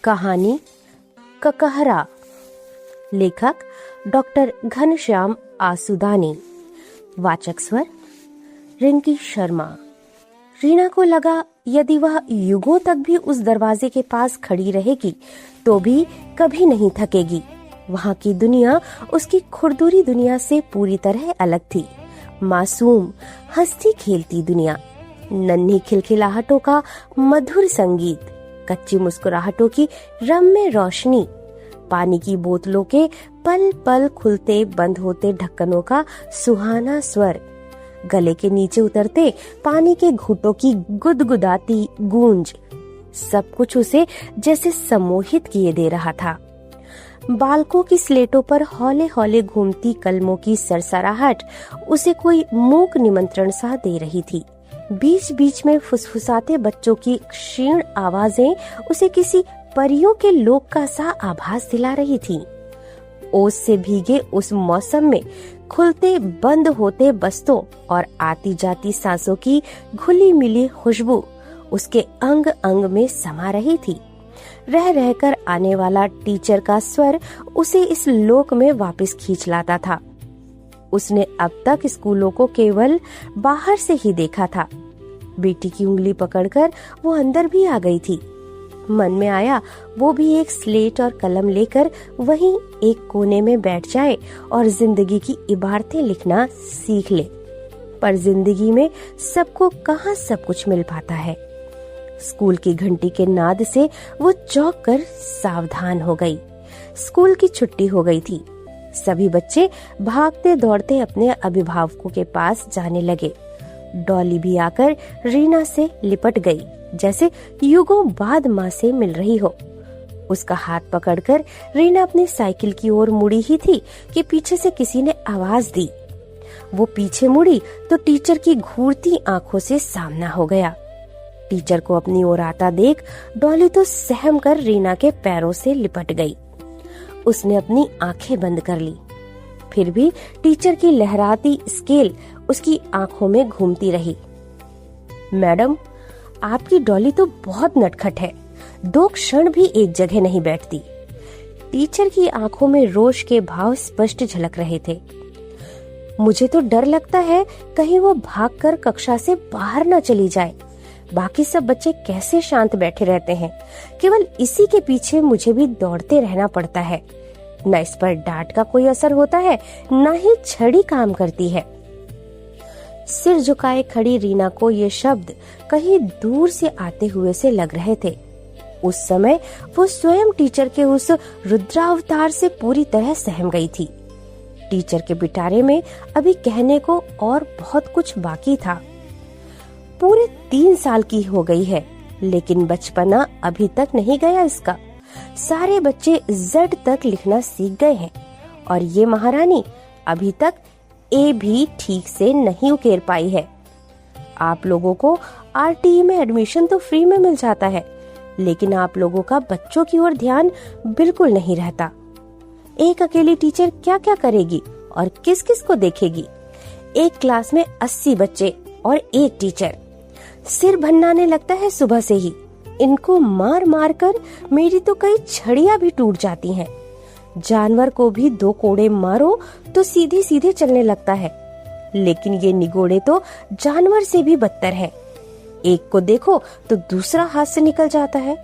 कहानी ककहरा। लेखक डॉक्टर घनश्याम आसुदानी। वाचक स्वर रिंकी शर्मा। रीना को लगा यदि वह युगों तक भी उस दरवाजे के पास खड़ी रहेगी तो भी कभी नहीं थकेगी। वहाँ की दुनिया उसकी खुरदुरी दुनिया से पूरी तरह अलग थी। मासूम हंसती खेलती दुनिया, नन्ही खिलखिलाहटों का मधुर संगीत, कच्ची मुस्कुराहटों की रम्य रोशनी, पानी की बोतलों के पल पल खुलते बंद होते ढक्कनों का सुहाना स्वर, गले के नीचे उतरते पानी के घूंटों की गुदगुदाती गूंज, सब कुछ उसे जैसे सम्मोहित किए दे रहा था। बालकों की स्लेटों पर हौले हौले घूमती कलमों की सरसराहट उसे कोई मूक निमंत्रण सा दे रही थी। बीच बीच में फुसफुसाते बच्चों की क्षीण आवाजें उसे किसी परियों के लोक का सा आभास दिला रही थी। ओस से भीगे उस मौसम में खुलते बंद होते बस्तों और आती जाती सांसों की घुली मिली खुशबू उसके अंग अंग में समा रही थी। रह रहकर आने वाला टीचर का स्वर उसे इस लोक में वापस खींच लाता था। उसने अब तक स्कूलों को केवल बाहर से ही देखा था। बेटी की उंगली पकड़कर वो अंदर भी आ गई थी। मन में आया वो भी एक स्लेट और कलम लेकर वहीं एक कोने में बैठ जाए और जिंदगी की इबारतें लिखना सीख ले। पर जिंदगी में सबको कहाँ सब कुछ मिल पाता है। स्कूल की घंटी के नाद से वो चौंक कर सावधान हो गई। स्कूल की छुट्टी हो गई थी। सभी बच्चे भागते दौड़ते अपने अभिभावकों के पास जाने लगे। डॉली भी आकर रीना से लिपट गई, जैसे युगों बाद माँ से मिल रही हो। उसका हाथ पकड़कर रीना अपनी साइकिल की ओर मुड़ी ही थी कि पीछे से किसी ने आवाज दी। वो पीछे मुड़ी तो टीचर की घूरती आंखों से सामना हो गया। टीचर को अपनी ओर आता देख डॉली तो सहम कर रीना के पैरों से लिपट गई। उसने अपनी आंखें बंद कर ली, फिर भी टीचर की लहराती स्केल उसकी आंखों में घूमती रही। मैडम, आपकी डॉली तो बहुत नटखट है, 2 क्षण भी एक जगह नहीं बैठती। टीचर की आंखों में रोष के भाव स्पष्ट झलक रहे थे। मुझे तो डर लगता है कहीं वो भागकर कक्षा से बाहर न चली जाए। बाकी सब बच्चे कैसे शांत बैठे रहते हैं, केवल इसी के पीछे मुझे भी दौड़ते रहना पड़ता है। न इस पर डांट का कोई असर होता है, न ही छड़ी काम करती है। सिर झुकाए खड़ी रीना को ये शब्द कहीं दूर से आते हुए से लग रहे थे। उस समय वो स्वयं टीचर के उस रुद्रावतार से पूरी तरह सहम गई थी। टीचर के पिटारे में अभी कहने को और बहुत कुछ बाकी था। पूरे 3 साल की हो गई है, लेकिन बचपना अभी तक नहीं गया इसका। सारे बच्चे Z तक लिखना सीख गए हैं और ये महारानी अभी तक A भी ठीक से नहीं उकेर पाई है। आप लोगों को RTE में एडमिशन तो फ्री में मिल जाता है, लेकिन आप लोगों का बच्चों की ओर ध्यान बिल्कुल नहीं रहता। एक अकेली टीचर क्या क्या करेगी और किस किस को देखेगी। एक क्लास में 80 बच्चे और एक टीचर। सिर भन्नाने लगता है सुबह से ही। इनको मार मार कर मेरी तो कई छड़ियां भी टूट जाती हैं। जानवर को भी 2 कोड़े मारो तो सीधे सीधे चलने लगता है, लेकिन ये निगोड़े तो जानवर से भी बदतर है। एक को देखो तो दूसरा हाथ से निकल जाता है।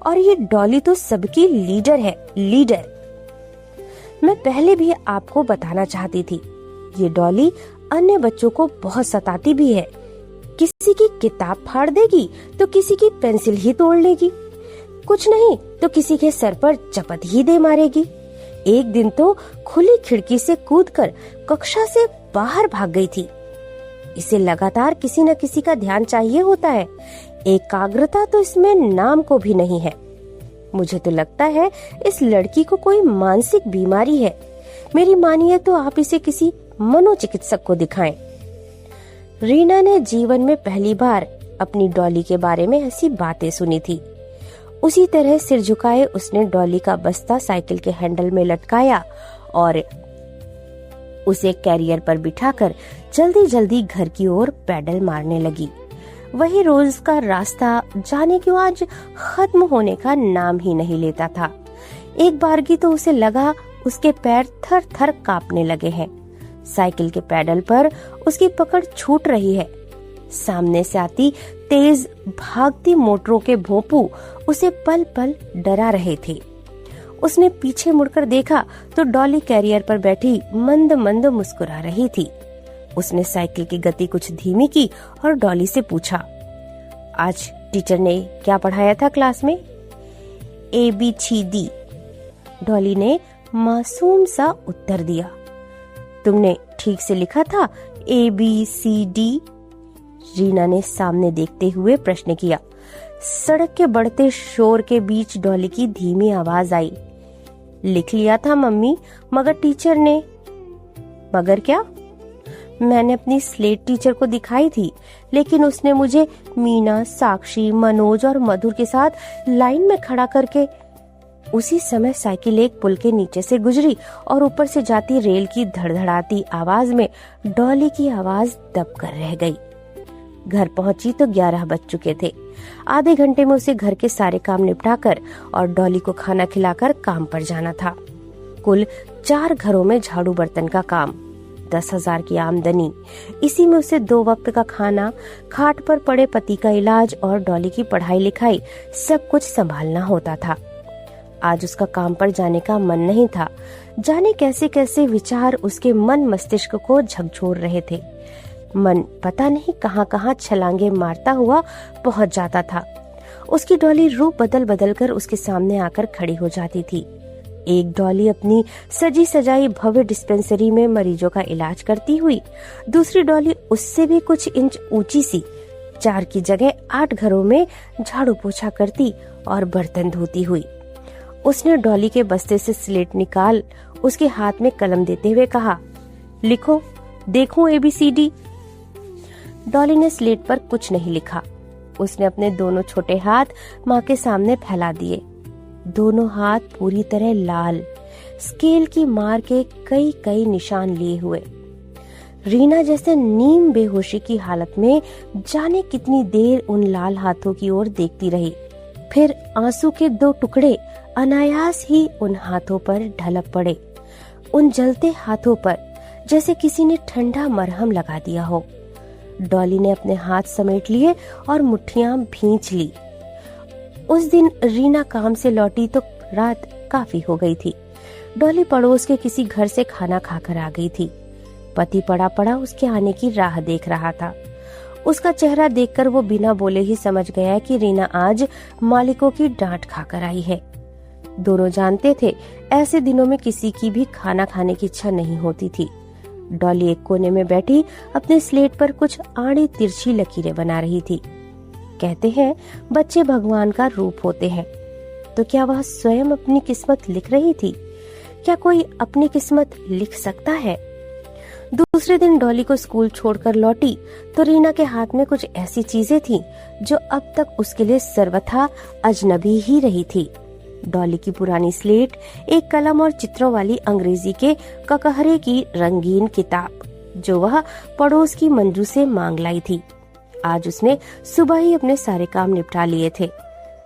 और ये डॉली तो सबकी लीडर है, लीडर। मैं पहले भी आपको बताना चाहती थी, ये डॉली अन्य बच्चों को बहुत सताती भी है। किसी की किताब फाड़ देगी तो किसी की पेंसिल ही तोड़ लेगी, कुछ नहीं तो किसी के सर पर चपत ही दे मारेगी। एक दिन तो खुली खिड़की से कूदकर कक्षा से बाहर भाग गई थी। इसे लगातार किसी न किसी का ध्यान चाहिए होता है। एकाग्रता तो इसमें नाम को भी नहीं है। मुझे तो लगता है इस लड़की को कोई मानसिक बीमारी है। मेरी मानिए तो आप इसे किसी मनोचिकित्सक को दिखाएं। रीना ने जीवन में पहली बार अपनी डॉली के बारे में ऐसी बातें सुनी थी। उसी तरह सिर झुकाए उसने डॉली का बस्ता साइकिल के हैंडल में लटकाया और उसे कैरियर पर बिठाकर जल्दी जल्दी घर की ओर पैडल मारने लगी। वही रोज का रास्ता जाने क्यों आज खत्म होने का नाम ही नहीं लेता था। एक बारगी तो उसे लगा उसके पैर थर थर कांपने लगे हैं। साइकिल के पैडल पर उसकी पकड़ छूट रही है। सामने से आती तेज भागती मोटरों के भोंपू उसे पल पल डरा रहे थे। उसने पीछे मुड़कर देखा तो डॉली कैरियर पर बैठी मंद मंद मुस्कुरा रही थी। उसने साइकिल की गति कुछ धीमी की और डॉली से पूछा, आज टीचर ने क्या पढ़ाया था क्लास में? ABCD। डॉली ने मासूम सा उत्तर दिया। तुमने ठीक से लिखा था ABCD? रीना ने सामने देखते हुए प्रश्न किया। सड़क के बढ़ते शोर के बीच डॉली की धीमी आवाज आई, लिख लिया था मम्मी, मगर टीचर ने। मगर क्या? मैंने अपनी स्लेट टीचर को दिखाई थी, लेकिन उसने मुझे मीना, साक्षी, मनोज और मधुर के साथ लाइन में खड़ा करके। उसी समय साइकिल एक पुल के नीचे से गुजरी और ऊपर से जाती रेल की धड़धड़ाती आवाज में डॉली की आवाज दब कर रह गई। घर पहुंची तो 11 बज चुके थे। आधे घंटे में उसे घर के सारे काम निपटाकर और डॉली को खाना खिलाकर काम पर जाना था। कुल 4 घरों में झाड़ू बर्तन का काम, 10,000 की आमदनी। इसी में उसे 2 वक्त का खाना, खाट पर पड़े पति का इलाज और डॉली की पढ़ाई लिखाई सब कुछ संभालना होता था। आज उसका काम पर जाने का मन नहीं था। जाने कैसे कैसे विचार उसके मन मस्तिष्क को झकझोर रहे थे। मन पता नहीं कहां कहां छलांगे मारता हुआ पहुंच जाता था। उसकी डॉली रूप बदल बदल कर उसके सामने आकर खड़ी हो जाती थी। एक डॉली अपनी सजी सजाई भव्य डिस्पेंसरी में मरीजों का इलाज करती हुई, दूसरी डॉली उससे भी कुछ इंच ऊंची सी 4 की जगह 8 घरों में झाड़ू पोछा करती और बर्तन धोती हुई। उसने डॉली के बस्ते से स्लेट निकाल उसके हाथ में कलम देते हुए कहा, लिखो, देखूं ABCD। डॉली ने स्लेट पर कुछ नहीं लिखा। उसने अपने दोनों छोटे हाथ माँ के सामने फैला दिए। दोनों हाथ पूरी तरह लाल, स्केल की मार के कई कई निशान लिए हुए। रीना जैसे नीम बेहोशी की हालत में जाने कितनी देर उन लाल हाथों की ओर देखती रही। फिर आंसू के 2 टुकड़े अनायास ही उन हाथों पर ढलक पड़े। उन जलते हाथों पर जैसे किसी ने ठंडा मरहम लगा दिया हो। डॉली ने अपने हाथ समेट लिए और मुट्ठियां भींच ली। उस दिन रीना काम से लौटी तो रात काफी हो गई थी। डॉली पड़ोस के किसी घर से खाना खाकर आ गई थी। पति पड़ा पड़ा उसके आने की राह देख रहा था। उसका चेहरा देखकर वो बिना बोले ही समझ गया कि रीना आज मालिकों की डांट खाकर आई है। दोनों जानते थे ऐसे दिनों में किसी की भी खाना खाने की इच्छा नहीं होती थी। डॉली एक कोने में बैठी अपने स्लेट पर कुछ आड़ी तिरछी लकीरें बना रही थी। कहते हैं बच्चे भगवान का रूप होते हैं, तो क्या वह स्वयं अपनी किस्मत लिख रही थी? क्या कोई अपनी किस्मत लिख सकता है? दूसरे दिन डॉली को स्कूल छोड़कर लौटी तो रीना के हाथ में कुछ ऐसी चीजें थीं जो अब तक उसके लिए सर्वथा अजनबी ही रही थी। डॉली की पुरानी स्लेट, एक कलम और चित्रों वाली अंग्रेजी के ककहरे की रंगीन किताब जो वह पड़ोस की मंजू से मांग लाई थी। आज उसने सुबह ही अपने सारे काम निपटा लिए थे।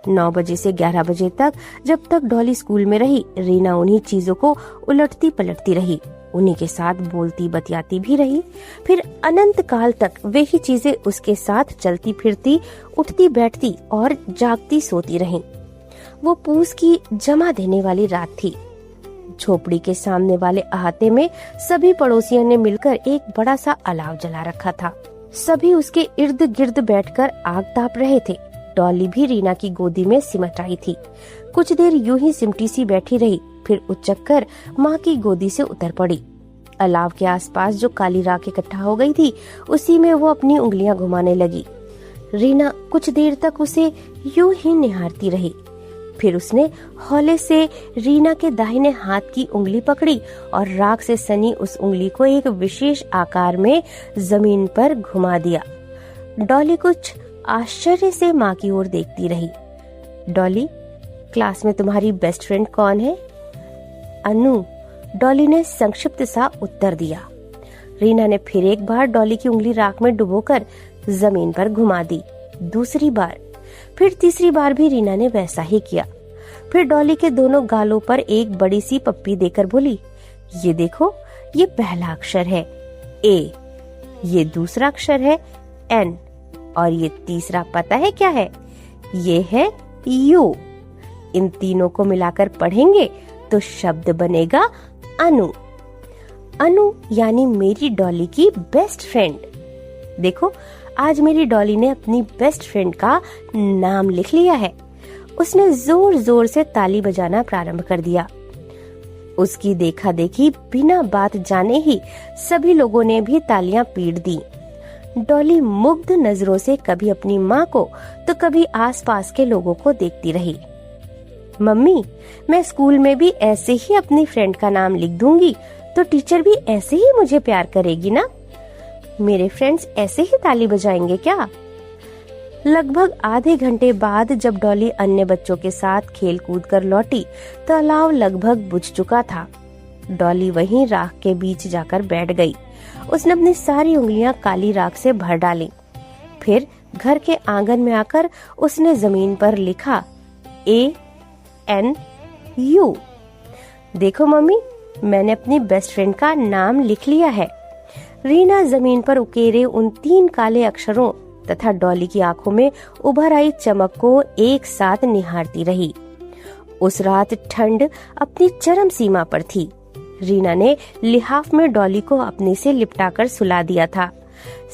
9 बजे से 11 बजे तक जब तक डॉली स्कूल में रही, रीना उन्हीं चीजों को उलटती पलटती रही, उन्हीं के साथ बोलती बतियाती भी रही। फिर अनंत काल तक वे ही चीजें उसके साथ चलती फिरती, उठती बैठती और जागती सोती रहीं। वो पूस की जमा देने वाली रात थी। झोपड़ी के सामने वाले अहाते में सभी पड़ोसियों ने मिलकर एक बड़ा सा अलाव जला रखा था। सभी उसके इर्द गिर्द बैठकर आग ताप रहे थे। डॉली भी रीना की गोदी में सिमट आई थी। कुछ देर यूं ही सिमटी सी बैठी रही, फिर उचक कर माँ की गोदी से उतर पड़ी। अलाव के आसपास जो काली राख इकट्ठा हो गई थी, उसी में वो अपनी उंगलियां घुमाने लगी। रीना कुछ देर तक उसे यूं ही निहारती रही। फिर उसने हौले से रीना के दाहिने हाथ की उंगली पकड़ी और राख से सनी उस उंगली को एक विशेष आकार में जमीन पर घुमा दिया। डॉली कुछ आश्चर्य से माँ की ओर देखती रही। डॉली, क्लास में तुम्हारी बेस्ट फ्रेंड कौन है? अनु, डॉली ने संक्षिप्त सा उत्तर दिया। रीना ने फिर एक बार डॉली की उंगली राख में डुबोकर जमीन पर घुमा दी। दूसरी बार, फिर तीसरी बार भी रीना ने वैसा ही किया। फिर डॉली के दोनों गालों पर एक बड़ी सी पप्पी देकर बोली, ये देखो, ये पहला अक्षर है ए, ये दूसरा अक्षर है एन, और ये तीसरा पता है क्या है? ये है यू। इन तीनों को मिलाकर पढ़ेंगे तो शब्द बनेगा अनु। अनु यानी मेरी डॉली की बेस्ट फ्रेंड। देखो, आज मेरी डॉली ने अपनी बेस्ट फ्रेंड का नाम लिख लिया है। उसने जोर जोर से ताली बजाना प्रारंभ कर दिया। उसकी देखा देखी बिना बात जाने ही सभी लोगों ने भी तालियां पीट दी। डॉली मुग्ध नजरों से कभी अपनी माँ को तो कभी आसपास के लोगों को देखती रही। मम्मी, मैं स्कूल में भी ऐसे ही अपनी फ्रेंड का नाम लिख दूंगी तो टीचर भी ऐसे ही मुझे प्यार करेगी ना? मेरे फ्रेंड्स ऐसे ही ताली बजाएंगे क्या? लगभग आधे घंटे बाद जब डॉली अन्य बच्चों के साथ खेल कूद कर लौटी तो अलाव लगभग बुझ चुका था। डॉली वहीं राख के बीच जाकर बैठ गई। उसने अपनी सारी उंगलियां काली राख से भर डाली। फिर घर के आंगन में आकर उसने जमीन पर लिखा ANU। देखो मम्मी, मैंने अपनी बेस्ट फ्रेंड का नाम लिख लिया है। रीना जमीन पर उकेरे उन 3 काले अक्षरों तथा डॉली की आंखों में उभर आई चमक को एक साथ निहारती रही। उस रात ठंड अपनी चरम सीमा पर थी। रीना ने लिहाफ में डॉली को अपने से लिपटाकर सुला दिया था।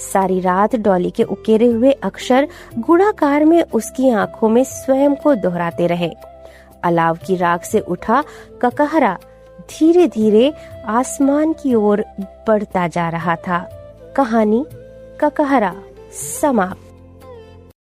सारी रात डॉली के उकेरे हुए अक्षर गुणाकार में उसकी आंखों में स्वयं को दोहराते रहे। अलाव की राख से उठा ककहरा धीरे धीरे आसमान की ओर बढ़ता जा रहा था। कहानी ककहरा समाप्त।